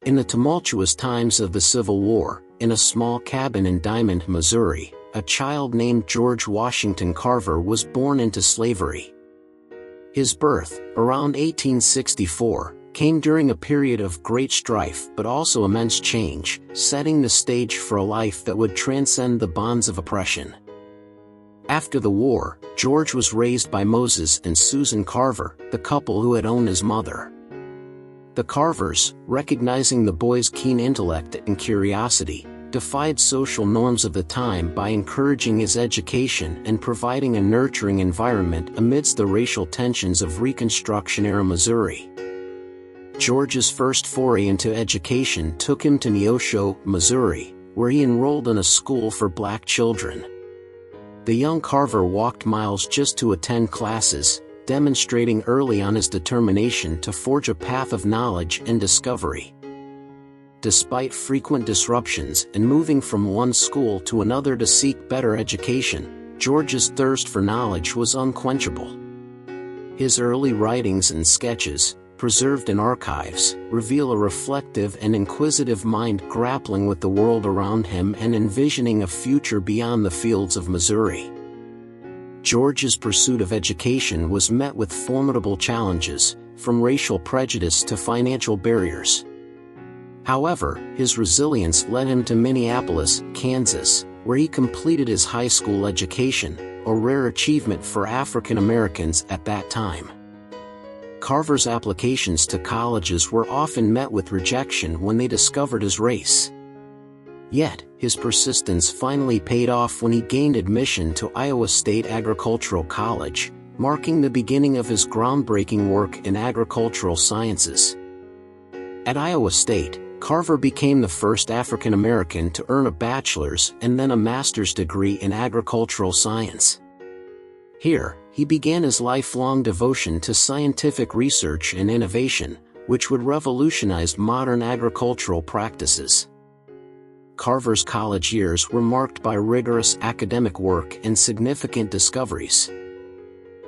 In the tumultuous times of the Civil War, in a small cabin in Diamond, Missouri, a child named George Washington Carver was born into slavery. His birth, around 1864, came during a period of great strife but also immense change, setting the stage for a life that would transcend the bonds of oppression. After the war, George was raised by Moses and Susan Carver, the couple who had owned his mother. The Carvers, recognizing the boy's keen intellect and curiosity, defied social norms of the time by encouraging his education and providing a nurturing environment amidst the racial tensions of Reconstruction-era Missouri. George's first foray into education took him to Neosho, Missouri, where he enrolled in a school for black children. The young Carver walked miles just to attend classes, demonstrating early on his determination to forge a path of knowledge and discovery. Despite frequent disruptions and moving from one school to another to seek better education, George's thirst for knowledge was unquenchable. His early writings and sketches, preserved in archives, reveal a reflective and inquisitive mind grappling with the world around him and envisioning a future beyond the fields of Missouri. George's pursuit of education was met with formidable challenges, from racial prejudice to financial barriers. However, his resilience led him to Minneapolis, Kansas, where he completed his high school education, a rare achievement for African Americans at that time. Carver's applications to colleges were often met with rejection when they discovered his race. Yet, his persistence finally paid off when he gained admission to Iowa State Agricultural College, marking the beginning of his groundbreaking work in agricultural sciences. At Iowa State, Carver became the first African American to earn a bachelor's and then a master's degree in agricultural science. Here, he began his lifelong devotion to scientific research and innovation, which would revolutionize modern agricultural practices. Carver's college years were marked by rigorous academic work and significant discoveries.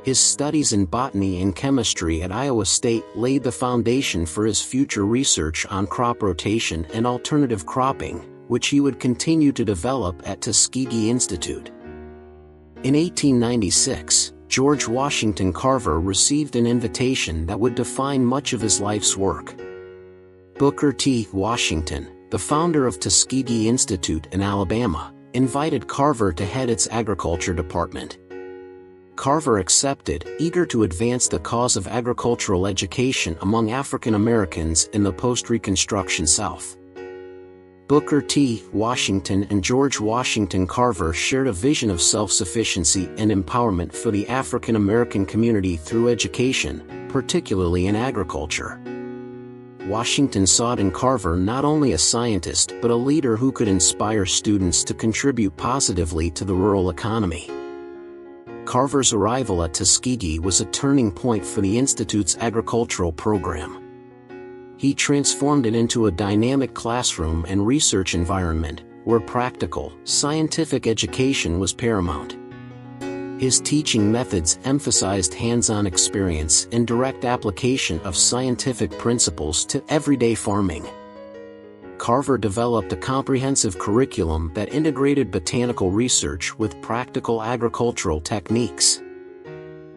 His studies in botany and chemistry at Iowa State laid the foundation for his future research on crop rotation and alternative cropping, which he would continue to develop at Tuskegee Institute. In 1896, George Washington Carver received an invitation that would define much of his life's work. Booker T. Washington, the founder of Tuskegee Institute in Alabama, invited Carver to head its agriculture department. Carver accepted, eager to advance the cause of agricultural education among African Americans in the post-Reconstruction South. Booker T. Washington and George Washington Carver shared a vision of self-sufficiency and empowerment for the African American community through education, particularly in agriculture. Washington sought in Carver not only a scientist but a leader who could inspire students to contribute positively to the rural economy. Carver's arrival at Tuskegee was a turning point for the Institute's agricultural program. He transformed it into a dynamic classroom and research environment, where practical, scientific education was paramount. His teaching methods emphasized hands-on experience and direct application of scientific principles to everyday farming. Carver developed a comprehensive curriculum that integrated botanical research with practical agricultural techniques.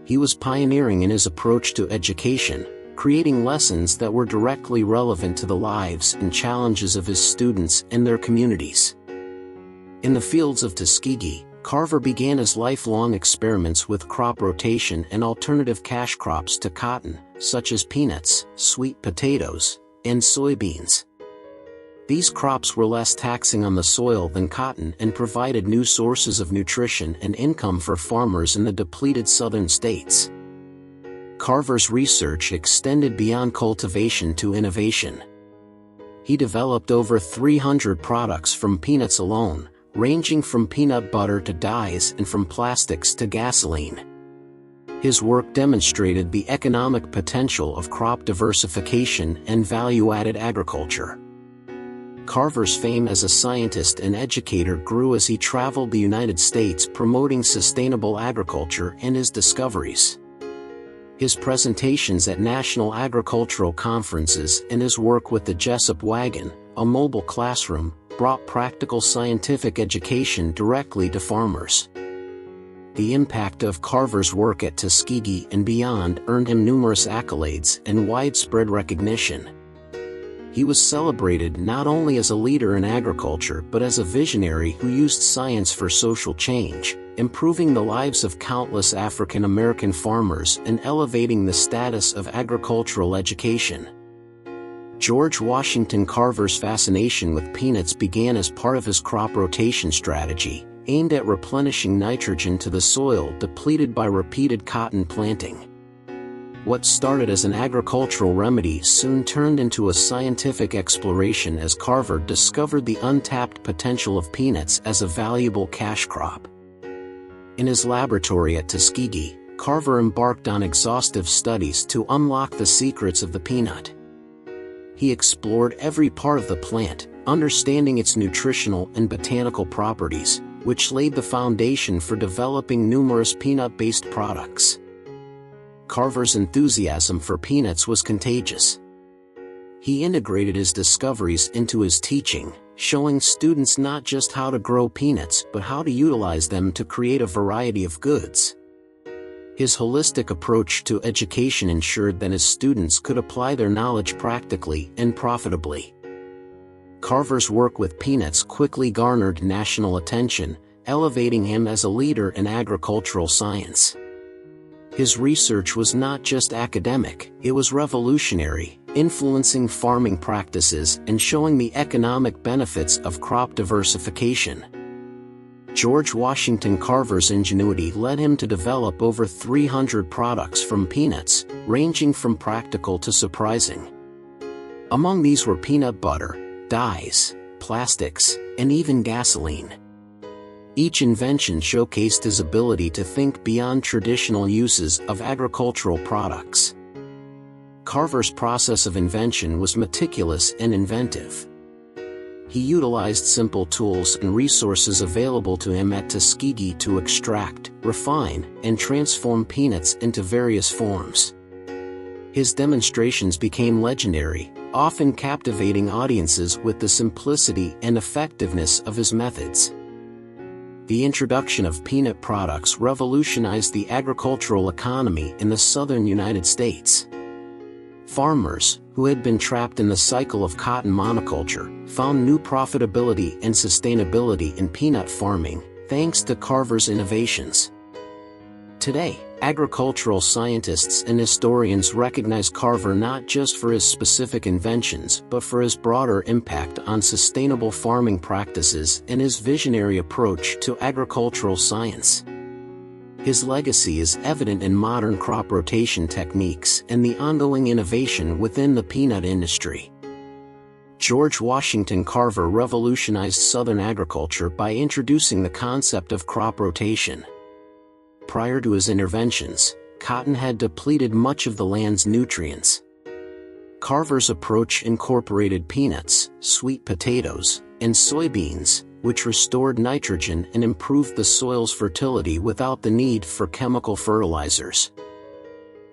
He was pioneering in his approach to education, creating lessons that were directly relevant to the lives and challenges of his students and their communities. In the fields of Tuskegee, Carver began his lifelong experiments with crop rotation and alternative cash crops to cotton, such as peanuts, sweet potatoes, and soybeans. These crops were less taxing on the soil than cotton and provided new sources of nutrition and income for farmers in the depleted southern states. Carver's research extended beyond cultivation to innovation. He developed over 300 products from peanuts alone, ranging from peanut butter to dyes and from plastics to gasoline. His work demonstrated the economic potential of crop diversification and value-added agriculture. Carver's fame as a scientist and educator grew as he traveled the United States promoting sustainable agriculture and his discoveries. His presentations at national agricultural conferences and his work with the Jessup Wagon, a mobile classroom, brought practical scientific education directly to farmers. The impact of Carver's work at Tuskegee and beyond earned him numerous accolades and widespread recognition. He was celebrated not only as a leader in agriculture but as a visionary who used science for social change, improving the lives of countless African American farmers and elevating the status of agricultural education. George Washington Carver's fascination with peanuts began as part of his crop rotation strategy, aimed at replenishing nitrogen to the soil depleted by repeated cotton planting. What started as an agricultural remedy soon turned into a scientific exploration as Carver discovered the untapped potential of peanuts as a valuable cash crop. In his laboratory at Tuskegee, Carver embarked on exhaustive studies to unlock the secrets of the peanut. He explored every part of the plant, understanding its nutritional and botanical properties, which laid the foundation for developing numerous peanut-based products. Carver's enthusiasm for peanuts was contagious. He integrated his discoveries into his teaching, showing students not just how to grow peanuts but how to utilize them to create a variety of goods. His holistic approach to education ensured that his students could apply their knowledge practically and profitably. Carver's work with peanuts quickly garnered national attention, elevating him as a leader in agricultural science. His research was not just academic, it was revolutionary, influencing farming practices and showing the economic benefits of crop diversification. George Washington Carver's ingenuity led him to develop over 300 products from peanuts, ranging from practical to surprising. Among these were peanut butter, dyes, plastics, and even gasoline. Each invention showcased his ability to think beyond traditional uses of agricultural products. Carver's process of invention was meticulous and inventive. He utilized simple tools and resources available to him at Tuskegee to extract, refine, and transform peanuts into various forms. His demonstrations became legendary, often captivating audiences with the simplicity and effectiveness of his methods. The introduction of peanut products revolutionized the agricultural economy in the southern United States. Farmers, who had been trapped in the cycle of cotton monoculture, found new profitability and sustainability in peanut farming, thanks to Carver's innovations. Today, agricultural scientists and historians recognize Carver not just for his specific inventions but for his broader impact on sustainable farming practices and his visionary approach to agricultural science. His legacy is evident in modern crop rotation techniques and the ongoing innovation within the peanut industry. George Washington Carver revolutionized Southern agriculture by introducing the concept of crop rotation. Prior to his interventions, cotton had depleted much of the land's nutrients. Carver's approach incorporated peanuts, sweet potatoes, and soybeans, which restored nitrogen and improved the soil's fertility without the need for chemical fertilizers.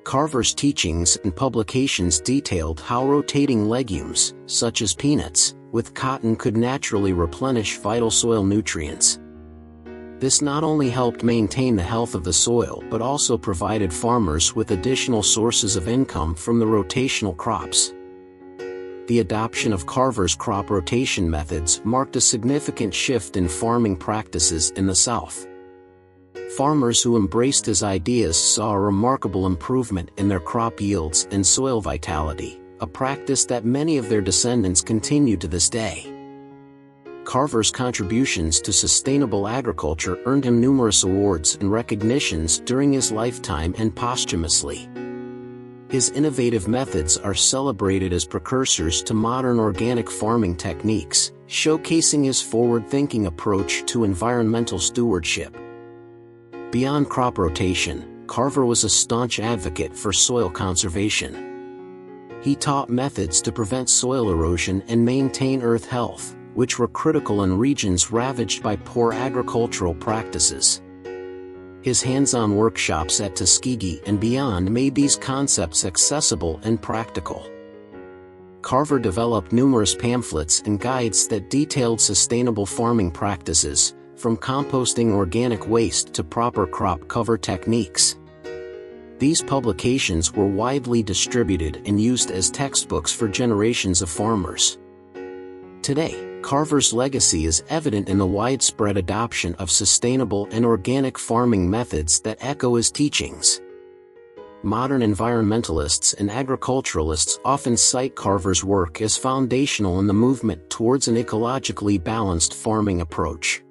Carver's teachings and publications detailed how rotating legumes, such as peanuts, with cotton could naturally replenish vital soil nutrients. This not only helped maintain the health of the soil but also provided farmers with additional sources of income from the rotational crops. The adoption of Carver's crop rotation methods marked a significant shift in farming practices in the South. Farmers who embraced his ideas saw a remarkable improvement in their crop yields and soil vitality, a practice that many of their descendants continue to this day. Carver's contributions to sustainable agriculture earned him numerous awards and recognitions during his lifetime and posthumously. His innovative methods are celebrated as precursors to modern organic farming techniques, showcasing his forward-thinking approach to environmental stewardship. Beyond crop rotation, Carver was a staunch advocate for soil conservation. He taught methods to prevent soil erosion and maintain earth health, which were critical in regions ravaged by poor agricultural practices. His hands-on workshops at Tuskegee and beyond made these concepts accessible and practical. Carver developed numerous pamphlets and guides that detailed sustainable farming practices, from composting organic waste to proper crop cover techniques. These publications were widely distributed and used as textbooks for generations of farmers. Today, Carver's legacy is evident in the widespread adoption of sustainable and organic farming methods that echo his teachings. Modern environmentalists and agriculturalists often cite Carver's work as foundational in the movement towards an ecologically balanced farming approach.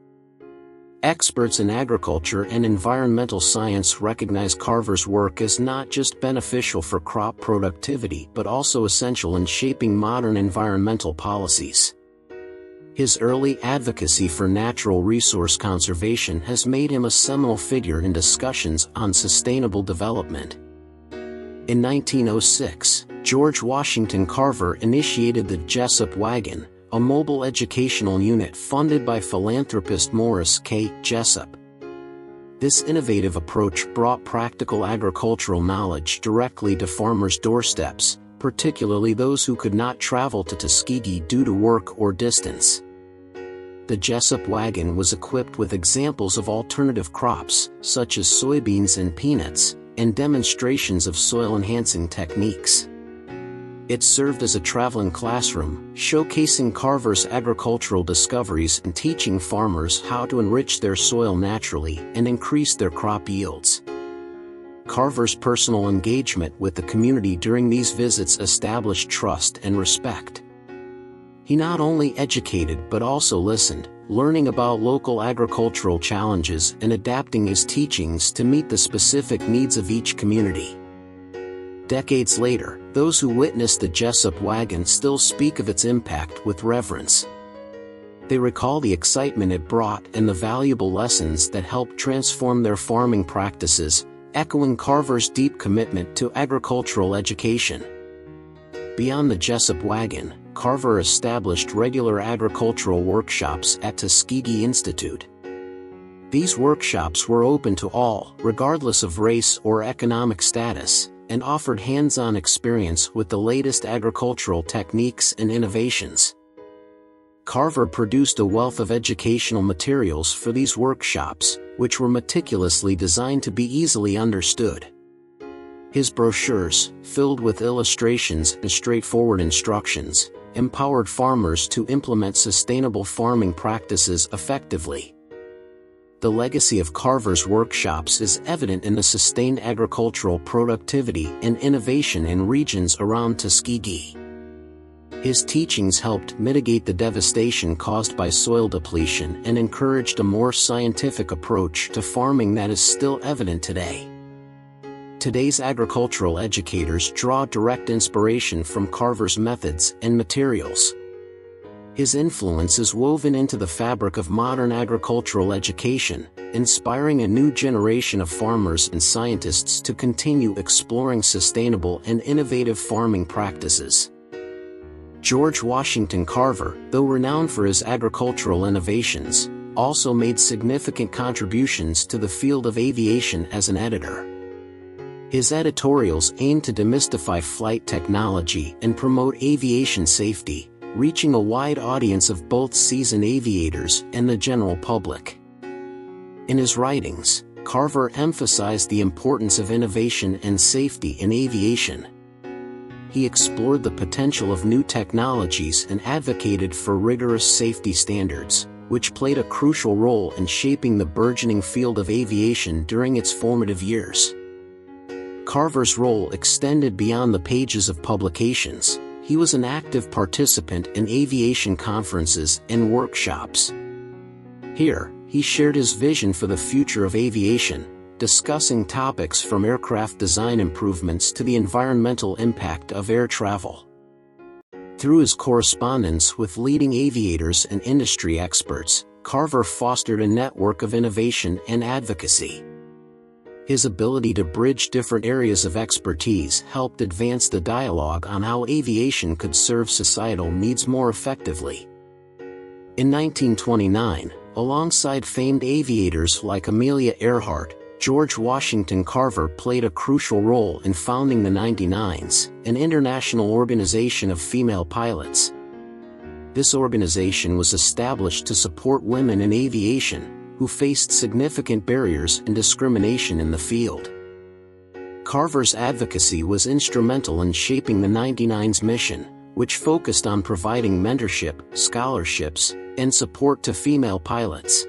Experts in agriculture and environmental science recognize Carver's work as not just beneficial for crop productivity but also essential in shaping modern environmental policies. His early advocacy for natural resource conservation has made him a seminal figure in discussions on sustainable development. In 1906, George Washington Carver initiated the Jessup Wagon, a mobile educational unit funded by philanthropist Morris K. Jessup. This innovative approach brought practical agricultural knowledge directly to farmers' doorsteps, particularly those who could not travel to Tuskegee due to work or distance. The Jessup Wagon was equipped with examples of alternative crops, such as soybeans and peanuts, and demonstrations of soil-enhancing techniques. It served as a traveling classroom, showcasing Carver's agricultural discoveries and teaching farmers how to enrich their soil naturally and increase their crop yields. Carver's personal engagement with the community during these visits established trust and respect. He not only educated but also listened, learning about local agricultural challenges and adapting his teachings to meet the specific needs of each community. Decades later, those who witnessed the Jessup Wagon still speak of its impact with reverence. They recall the excitement it brought and the valuable lessons that helped transform their farming practices, echoing Carver's deep commitment to agricultural education. Beyond the Jessup Wagon, Carver established regular agricultural workshops at Tuskegee Institute. These workshops were open to all, regardless of race or economic status, and offered hands-on experience with the latest agricultural techniques and innovations. Carver produced a wealth of educational materials for these workshops, which were meticulously designed to be easily understood. His brochures, filled with illustrations and straightforward instructions, empowered farmers to implement sustainable farming practices effectively. The legacy of Carver's workshops is evident in the sustained agricultural productivity and innovation in regions around Tuskegee. His teachings helped mitigate the devastation caused by soil depletion and encouraged a more scientific approach to farming that is still evident today. Today's agricultural educators draw direct inspiration from Carver's methods and materials. His influence is woven into the fabric of modern agricultural education, inspiring a new generation of farmers and scientists to continue exploring sustainable and innovative farming practices. George Washington Carver, though renowned for his agricultural innovations, also made significant contributions to the field of aviation as an editor. His editorials aimed to demystify flight technology and promote aviation safety, reaching a wide audience of both seasoned aviators and the general public. In his writings, Carver emphasized the importance of innovation and safety in aviation. He explored the potential of new technologies and advocated for rigorous safety standards, which played a crucial role in shaping the burgeoning field of aviation during its formative years. Carver's role extended beyond the pages of publications. He was an active participant in aviation conferences and workshops. Here, he shared his vision for the future of aviation, discussing topics from aircraft design improvements to the environmental impact of air travel. Through his correspondence with leading aviators and industry experts, Carver fostered a network of innovation and advocacy. His ability to bridge different areas of expertise helped advance the dialogue on how aviation could serve societal needs more effectively. In 1929, alongside famed aviators like Amelia Earhart, George Washington Carver played a crucial role in founding the 99s, an international organization of female pilots. This organization was established to support women in aviation, who faced significant barriers and discrimination in the field. Carver's advocacy was instrumental in shaping the 99's mission, which focused on providing mentorship, scholarships, and support to female pilots.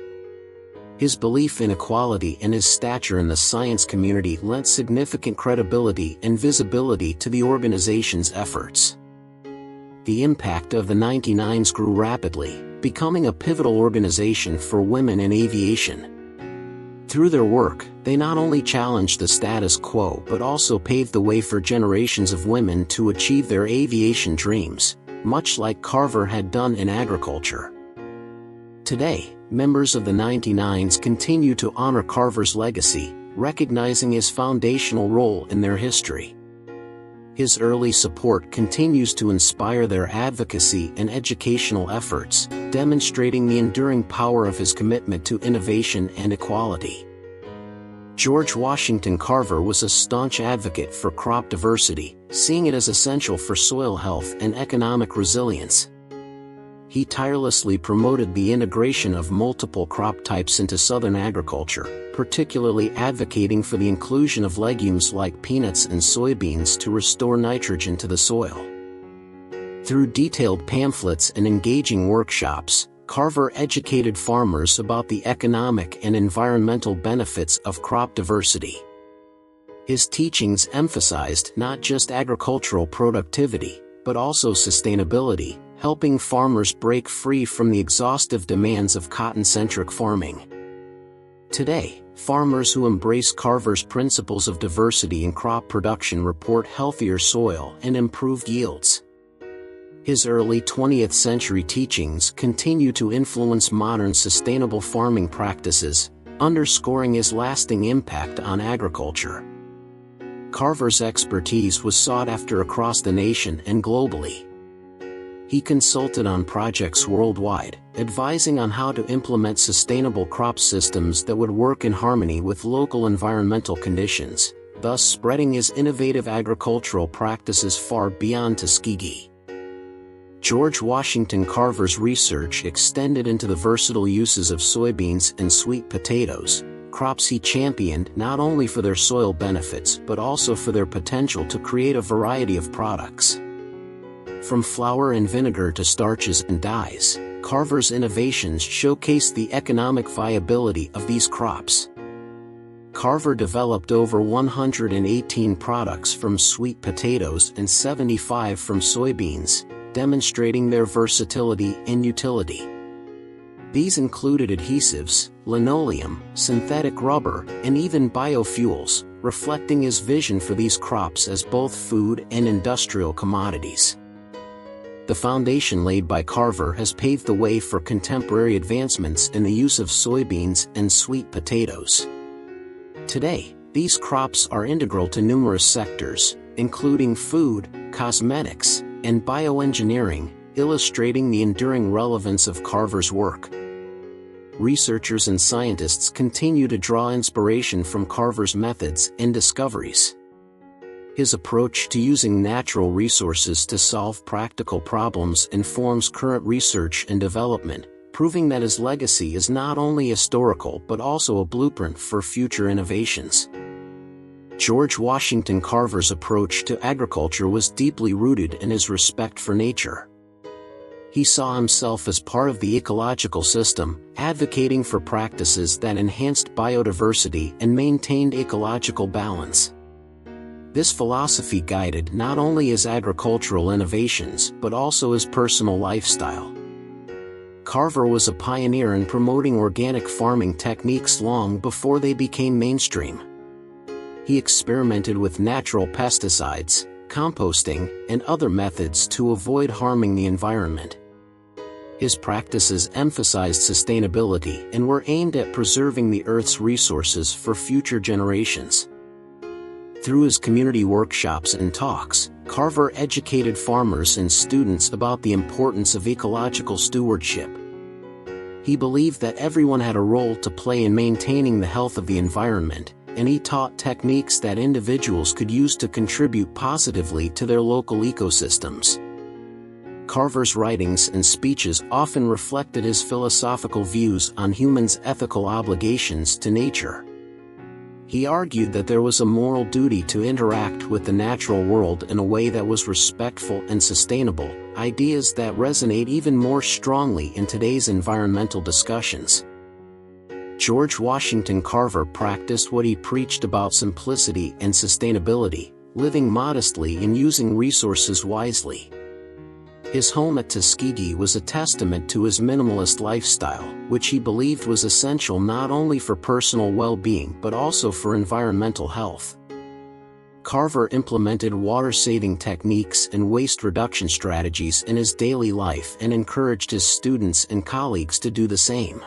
His belief in equality and his stature in the science community lent significant credibility and visibility to the organization's efforts. The impact of the 99s grew rapidly, becoming a pivotal organization for women in aviation. Through their work, they not only challenged the status quo but also paved the way for generations of women to achieve their aviation dreams, much like Carver had done in agriculture. Today, members of the 99s continue to honor Carver's legacy, recognizing his foundational role in their history. His early support continues to inspire their advocacy and educational efforts, demonstrating the enduring power of his commitment to innovation and equality. George Washington Carver was a staunch advocate for crop diversity, seeing it as essential for soil health and economic resilience. He tirelessly promoted the integration of multiple crop types into Southern agriculture, particularly advocating for the inclusion of legumes like peanuts and soybeans to restore nitrogen to the soil. Through detailed pamphlets and engaging workshops, Carver educated farmers about the economic and environmental benefits of crop diversity. His teachings emphasized not just agricultural productivity, but also sustainability, helping farmers break free from the exhaustive demands of cotton-centric farming. Today, farmers who embrace Carver's principles of diversity in crop production report healthier soil and improved yields. His early 20th century teachings continue to influence modern sustainable farming practices, underscoring his lasting impact on agriculture. Carver's expertise was sought after across the nation and globally. He consulted on projects worldwide, advising on how to implement sustainable crop systems that would work in harmony with local environmental conditions, thus spreading his innovative agricultural practices far beyond Tuskegee. George Washington Carver's research extended into the versatile uses of soybeans and sweet potatoes, crops he championed not only for their soil benefits but also for their potential to create a variety of products. From flour and vinegar to starches and dyes, Carver's innovations showcased the economic viability of these crops. Carver developed over 118 products from sweet potatoes and 75 from soybeans, demonstrating their versatility and utility. These included adhesives, linoleum, synthetic rubber, and even biofuels, reflecting his vision for these crops as both food and industrial commodities. The foundation laid by Carver has paved the way for contemporary advancements in the use of soybeans and sweet potatoes. Today, these crops are integral to numerous sectors, including food, cosmetics, and bioengineering, illustrating the enduring relevance of Carver's work. Researchers and scientists continue to draw inspiration from Carver's methods and discoveries. His approach to using natural resources to solve practical problems informs current research and development, proving that his legacy is not only historical but also a blueprint for future innovations. George Washington Carver's approach to agriculture was deeply rooted in his respect for nature. He saw himself as part of the ecological system, advocating for practices that enhanced biodiversity and maintained ecological balance. This philosophy guided not only his agricultural innovations but also his personal lifestyle. Carver was a pioneer in promoting organic farming techniques long before they became mainstream. He experimented with natural pesticides, composting, and other methods to avoid harming the environment. His practices emphasized sustainability and were aimed at preserving the Earth's resources for future generations. Through his community workshops and talks, Carver educated farmers and students about the importance of ecological stewardship. He believed that everyone had a role to play in maintaining the health of the environment, and he taught techniques that individuals could use to contribute positively to their local ecosystems. Carver's writings and speeches often reflected his philosophical views on humans' ethical obligations to nature. He argued that there was a moral duty to interact with the natural world in a way that was respectful and sustainable, ideas that resonate even more strongly in today's environmental discussions. George Washington Carver practiced what he preached about: simplicity and sustainability, living modestly and using resources wisely. His home at Tuskegee was a testament to his minimalist lifestyle, which he believed was essential not only for personal well-being but also for environmental health. Carver implemented water-saving techniques and waste reduction strategies in his daily life and encouraged his students and colleagues to do the same.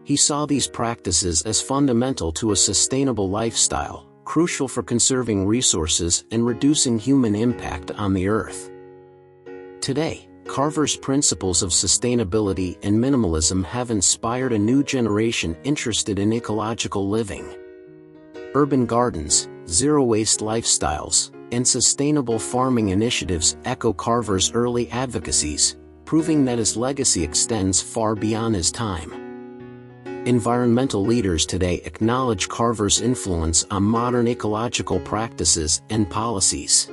He saw these practices as fundamental to a sustainable lifestyle, crucial for conserving resources and reducing human impact on the earth. Today, Carver's principles of sustainability and minimalism have inspired a new generation interested in ecological living. Urban gardens, zero-waste lifestyles, and sustainable farming initiatives echo Carver's early advocacies, proving that his legacy extends far beyond his time. Environmental leaders today acknowledge Carver's influence on modern ecological practices and policies.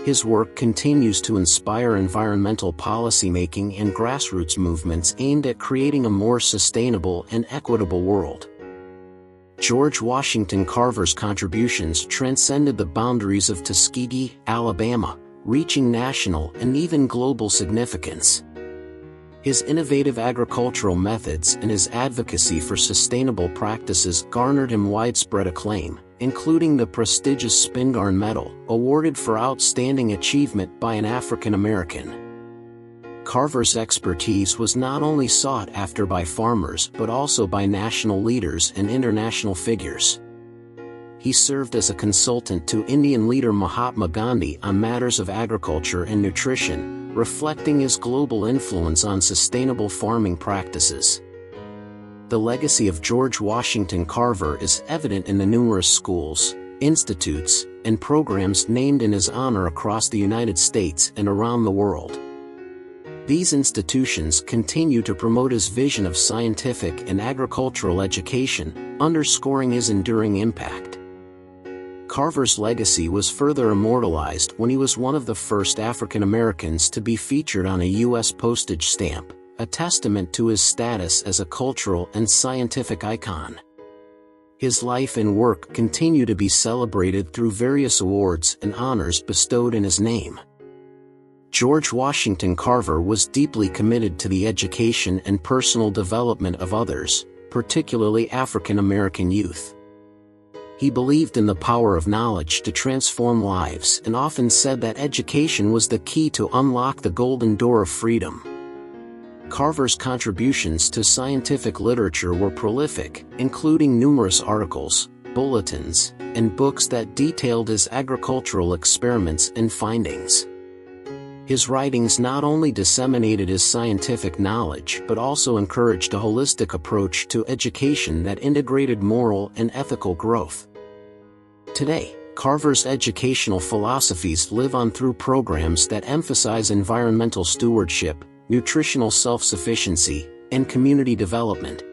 His work continues to inspire environmental policymaking and grassroots movements aimed at creating a more sustainable and equitable world. George Washington Carver's contributions transcended the boundaries of Tuskegee, Alabama, reaching national and even global significance. His innovative agricultural methods and his advocacy for sustainable practices garnered him widespread acclaim, including the prestigious Spingarn Medal, awarded for outstanding achievement by an African American. Carver's expertise was not only sought after by farmers but also by national leaders and international figures. He served as a consultant to Indian leader Mahatma Gandhi on matters of agriculture and nutrition, reflecting his global influence on sustainable farming practices. The legacy of George Washington Carver is evident in the numerous schools, institutes, and programs named in his honor across the United States and around the world. These institutions continue to promote his vision of scientific and agricultural education, underscoring his enduring impact. Carver's legacy was further immortalized when he was one of the first African Americans to be featured on a U.S. postage stamp, a testament to his status as a cultural and scientific icon. His life and work continue to be celebrated through various awards and honors bestowed in his name. George Washington Carver was deeply committed to the education and personal development of others, particularly African American youth. He believed in the power of knowledge to transform lives and often said that education was the key to unlock the golden door of freedom. Carver's contributions to scientific literature were prolific, including numerous articles, bulletins, and books that detailed his agricultural experiments and findings. His writings not only disseminated his scientific knowledge but also encouraged a holistic approach to education that integrated moral and ethical growth. Today, Carver's educational philosophies live on through programs that emphasize environmental stewardship, nutritional self-sufficiency, and community development.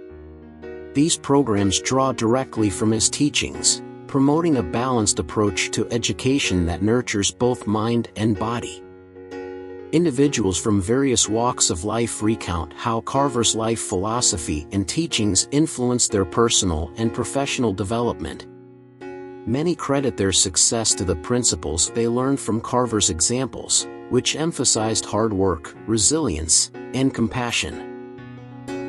These programs draw directly from his teachings, promoting a balanced approach to education that nurtures both mind and body. Individuals from various walks of life recount how Carver's life philosophy and teachings influenced their personal and professional development. Many credit their success to the principles they learned from Carver's examples, which emphasized hard work, resilience, and compassion.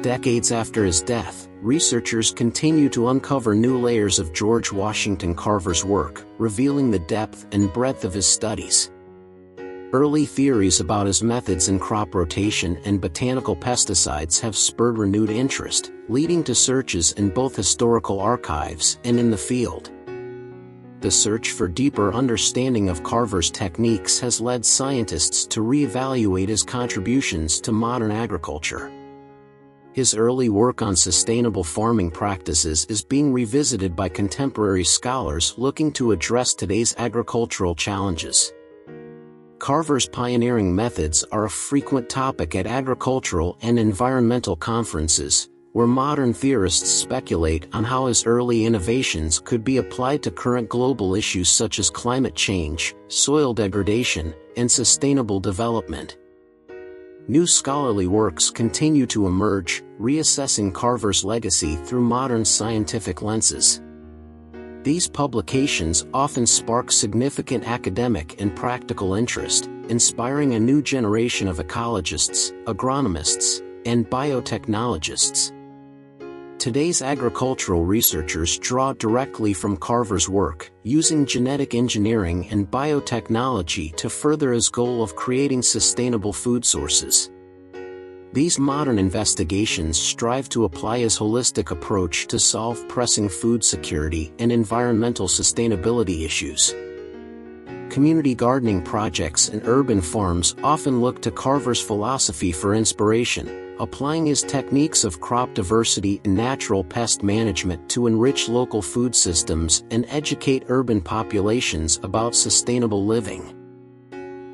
Decades after his death, researchers continue to uncover new layers of George Washington Carver's work, revealing the depth and breadth of his studies. Early theories about his methods in crop rotation and botanical pesticides have spurred renewed interest, leading to searches in both historical archives and in the field. The search for deeper understanding of Carver's techniques has led scientists to reevaluate his contributions to modern agriculture. His early work on sustainable farming practices is being revisited by contemporary scholars looking to address today's agricultural challenges. Carver's pioneering methods are a frequent topic at agricultural and environmental conferences, where modern theorists speculate on how his early innovations could be applied to current global issues such as climate change, soil degradation, and sustainable development. New scholarly works continue to emerge, reassessing Carver's legacy through modern scientific lenses. These publications often spark significant academic and practical interest, inspiring a new generation of ecologists, agronomists, and biotechnologists. Today's agricultural researchers draw directly from Carver's work, using genetic engineering and biotechnology to further his goal of creating sustainable food sources. These modern investigations strive to apply his holistic approach to solve pressing food security and environmental sustainability issues. Community gardening projects and urban farms often look to Carver's philosophy for inspiration, applying his techniques of crop diversity and natural pest management to enrich local food systems and educate urban populations about sustainable living.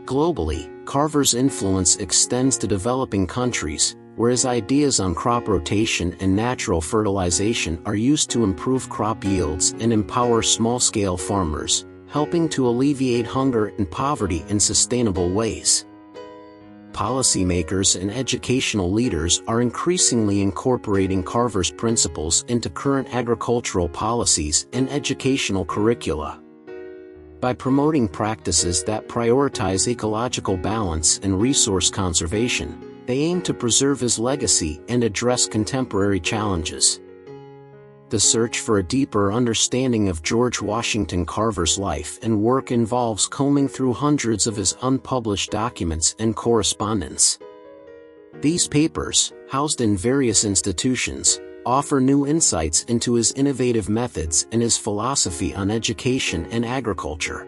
Globally, Carver's influence extends to developing countries, where his ideas on crop rotation and natural fertilization are used to improve crop yields and empower small-scale farmers, helping to alleviate hunger and poverty in sustainable ways. Policymakers and educational leaders are increasingly incorporating Carver's principles into current agricultural policies and educational curricula. By promoting practices that prioritize ecological balance and resource conservation, they aim to preserve his legacy and address contemporary challenges. The search for a deeper understanding of George Washington Carver's life and work involves combing through hundreds of his unpublished documents and correspondence. These papers, housed in various institutions, offer new insights into his innovative methods and his philosophy on education and agriculture.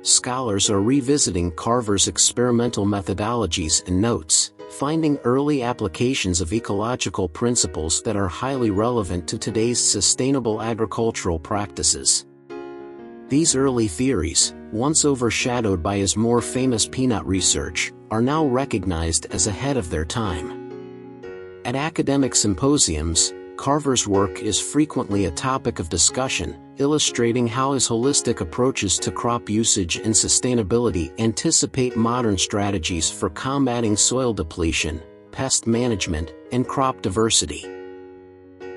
Scholars are revisiting Carver's experimental methodologies and notes, finding early applications of ecological principles that are highly relevant to today's sustainable agricultural practices. These early theories, once overshadowed by his more famous peanut research, are now recognized as ahead of their time. At academic symposiums, Carver's work is frequently a topic of discussion, illustrating how his holistic approaches to crop usage and sustainability anticipate modern strategies for combating soil depletion, pest management, and crop diversity.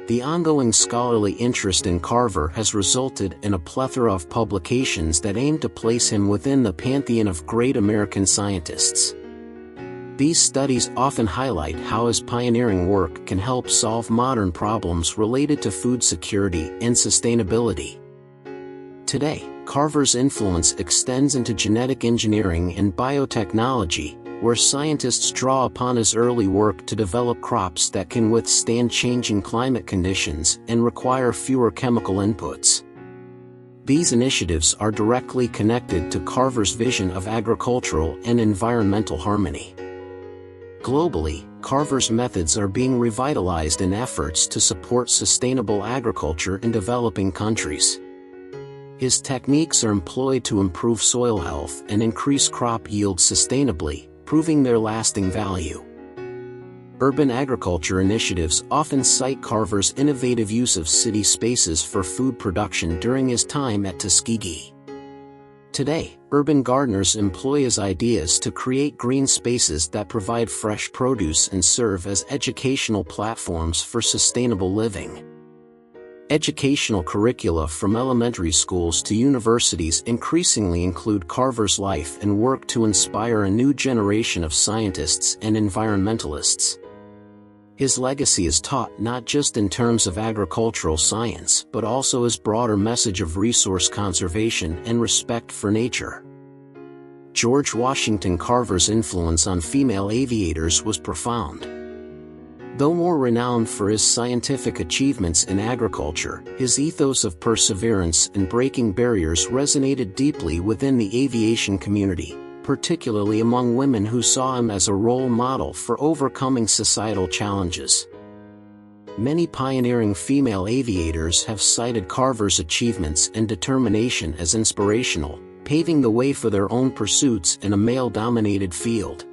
The ongoing scholarly interest in Carver has resulted in a plethora of publications that aim to place him within the pantheon of great American scientists. These studies often highlight how his pioneering work can help solve modern problems related to food security and sustainability. Today, Carver's influence extends into genetic engineering and biotechnology, where scientists draw upon his early work to develop crops that can withstand changing climate conditions and require fewer chemical inputs. These initiatives are directly connected to Carver's vision of agricultural and environmental harmony. Globally, Carver's methods are being revitalized in efforts to support sustainable agriculture in developing countries. His techniques are employed to improve soil health and increase crop yield sustainably, proving their lasting value. Urban agriculture initiatives often cite Carver's innovative use of city spaces for food production during his time at Tuskegee. Today, urban gardeners employ his ideas to create green spaces that provide fresh produce and serve as educational platforms for sustainable living. Educational curricula from elementary schools to universities increasingly include Carver's life and work to inspire a new generation of scientists and environmentalists. His legacy is taught not just in terms of agricultural science but also his broader message of resource conservation and respect for nature. George Washington Carver's influence on female aviators was profound. Though more renowned for his scientific achievements in agriculture, his ethos of perseverance and breaking barriers resonated deeply within the aviation community, particularly among women who saw him as a role model for overcoming societal challenges. Many pioneering female aviators have cited Carver's achievements and determination as inspirational, paving the way for their own pursuits in a male-dominated field.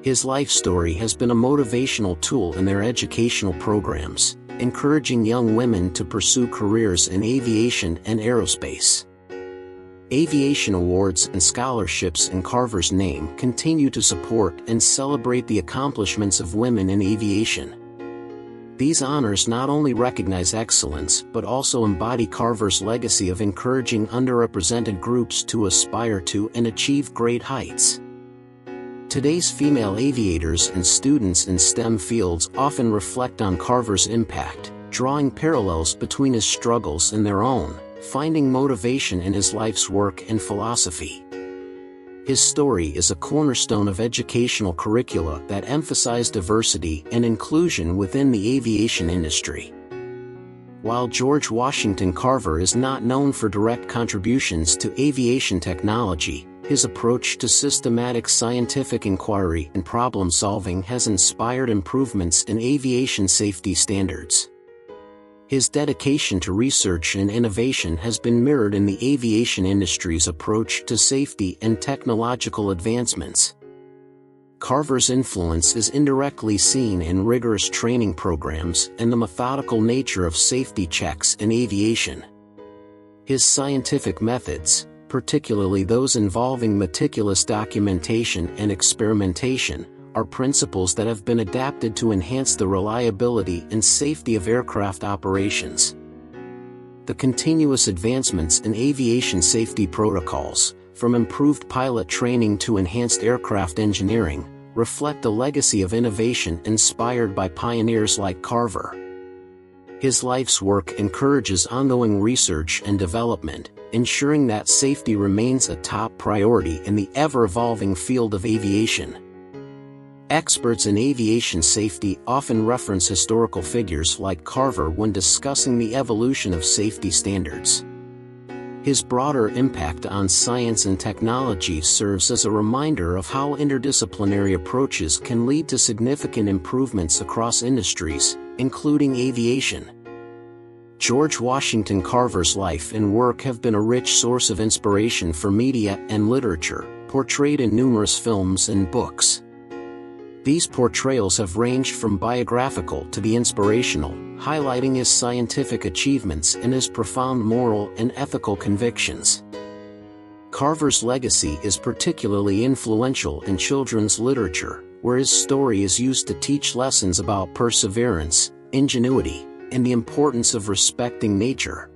His life story has been a motivational tool in their educational programs, encouraging young women to pursue careers in aviation and aerospace. Aviation awards and scholarships in Carver's name continue to support and celebrate the accomplishments of women in aviation. These honors not only recognize excellence but also embody Carver's legacy of encouraging underrepresented groups to aspire to and achieve great heights. Today's female aviators and students in STEM fields often reflect on Carver's impact, drawing parallels between his struggles and their own, finding motivation in his life's work and philosophy. His story is a cornerstone of educational curricula that emphasize diversity and inclusion within the aviation industry. While George Washington Carver is not known for direct contributions to aviation technology, his approach to systematic scientific inquiry and problem-solving has inspired improvements in aviation safety standards. His dedication to research and innovation has been mirrored in the aviation industry's approach to safety and technological advancements. Carver's influence is indirectly seen in rigorous training programs and the methodical nature of safety checks in aviation. His scientific methods, particularly those involving meticulous documentation and experimentation, are principles that have been adapted to enhance the reliability and safety of aircraft operations. The continuous advancements in aviation safety protocols, from improved pilot training to enhanced aircraft engineering, reflect a legacy of innovation inspired by pioneers like Carver. His life's work encourages ongoing research and development, ensuring that safety remains a top priority in the ever-evolving field of aviation. Experts in aviation safety often reference historical figures like Carver when discussing the evolution of safety standards. His broader impact on science and technology serves as a reminder of how interdisciplinary approaches can lead to significant improvements across industries, including aviation. George Washington Carver's life and work have been a rich source of inspiration for media and literature, portrayed in numerous films and books. These portrayals have ranged from biographical to the inspirational, highlighting his scientific achievements and his profound moral and ethical convictions. Carver's legacy is particularly influential in children's literature, where his story is used to teach lessons about perseverance, ingenuity, and the importance of respecting nature.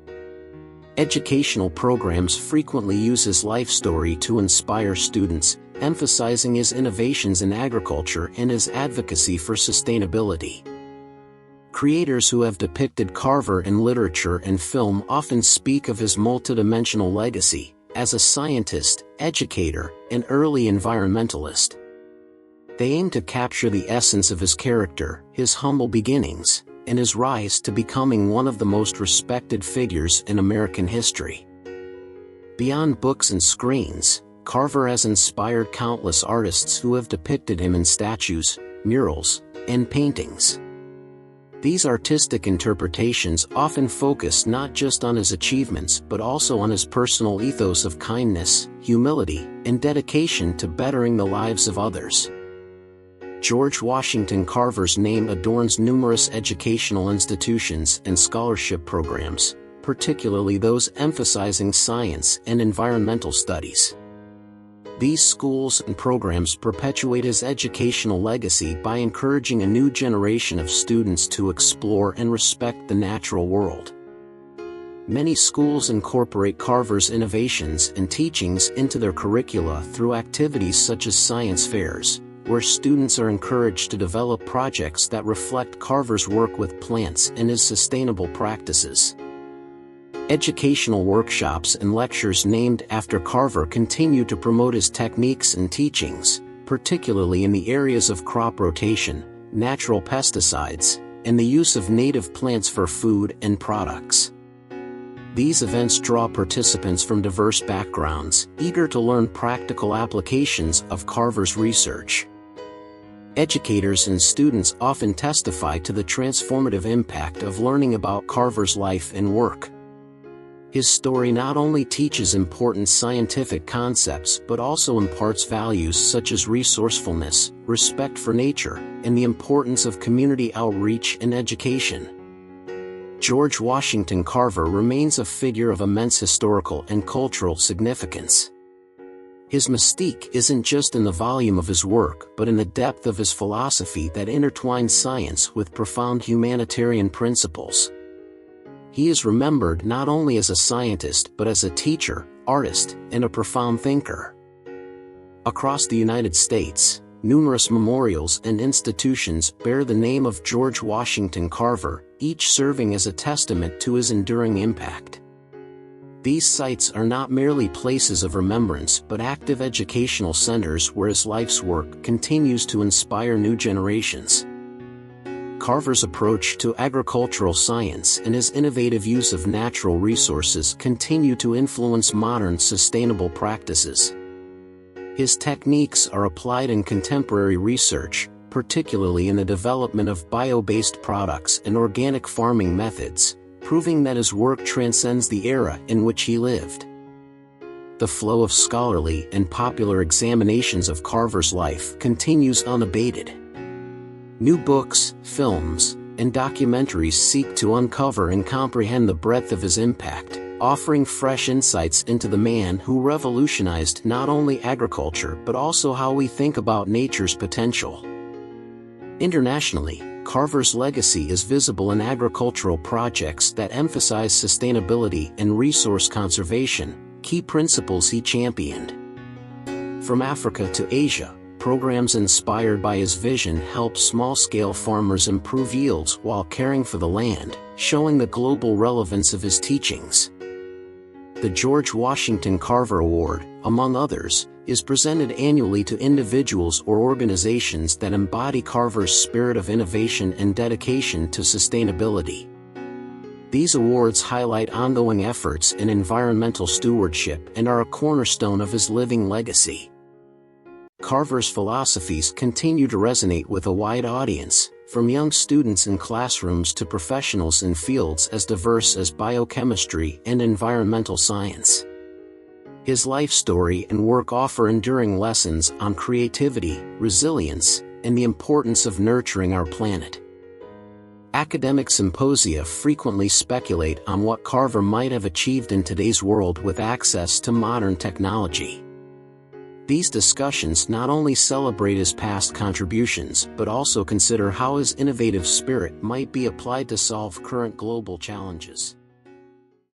Educational programs frequently use his life story to inspire students, emphasizing his innovations in agriculture and his advocacy for sustainability. Creators who have depicted Carver in literature and film often speak of his multidimensional legacy as a scientist, educator, and early environmentalist. They aim to capture the essence of his character, his humble beginnings, and his rise to becoming one of the most respected figures in American history. Beyond books and screens, Carver has inspired countless artists who have depicted him in statues, murals, and paintings. These artistic interpretations often focus not just on his achievements but also on his personal ethos of kindness, humility, and dedication to bettering the lives of others. George Washington Carver's name adorns numerous educational institutions and scholarship programs, particularly those emphasizing science and environmental studies. These schools and programs perpetuate his educational legacy by encouraging a new generation of students to explore and respect the natural world. Many schools incorporate Carver's innovations and teachings into their curricula through activities such as science fairs, where students are encouraged to develop projects that reflect Carver's work with plants and his sustainable practices. Educational workshops and lectures named after Carver continue to promote his techniques and teachings, particularly in the areas of crop rotation, natural pesticides, and the use of native plants for food and products. These events draw participants from diverse backgrounds, eager to learn practical applications of Carver's research. Educators and students often testify to the transformative impact of learning about Carver's life and work. His story not only teaches important scientific concepts but also imparts values such as resourcefulness, respect for nature, and the importance of community outreach and education. George Washington Carver remains a figure of immense historical and cultural significance. His mystique isn't just in the volume of his work but in the depth of his philosophy that intertwines science with profound humanitarian principles. He is remembered not only as a scientist but as a teacher, artist, and a profound thinker. Across the United States, numerous memorials and institutions bear the name of George Washington Carver, each serving as a testament to his enduring impact. These sites are not merely places of remembrance but active educational centers where his life's work continues to inspire new generations. Carver's approach to agricultural science and his innovative use of natural resources continue to influence modern sustainable practices. His techniques are applied in contemporary research, particularly in the development of bio-based products and organic farming methods, proving that his work transcends the era in which he lived. The flow of scholarly and popular examinations of Carver's life continues unabated. New books, films, and documentaries seek to uncover and comprehend the breadth of his impact, offering fresh insights into the man who revolutionized not only agriculture but also how we think about nature's potential. Internationally, Carver's legacy is visible in agricultural projects that emphasize sustainability and resource conservation, key principles he championed. From Africa to Asia, programs inspired by his vision help small-scale farmers improve yields while caring for the land, showing the global relevance of his teachings. The George Washington Carver Award, among others, is presented annually to individuals or organizations that embody Carver's spirit of innovation and dedication to sustainability. These awards highlight ongoing efforts in environmental stewardship and are a cornerstone of his living legacy. Carver's philosophies continue to resonate with a wide audience, from young students in classrooms to professionals in fields as diverse as biochemistry and environmental science. His life story and work offer enduring lessons on creativity, resilience, and the importance of nurturing our planet. Academic symposia frequently speculate on what Carver might have achieved in today's world with access to modern technology. These discussions not only celebrate his past contributions but also consider how his innovative spirit might be applied to solve current global challenges.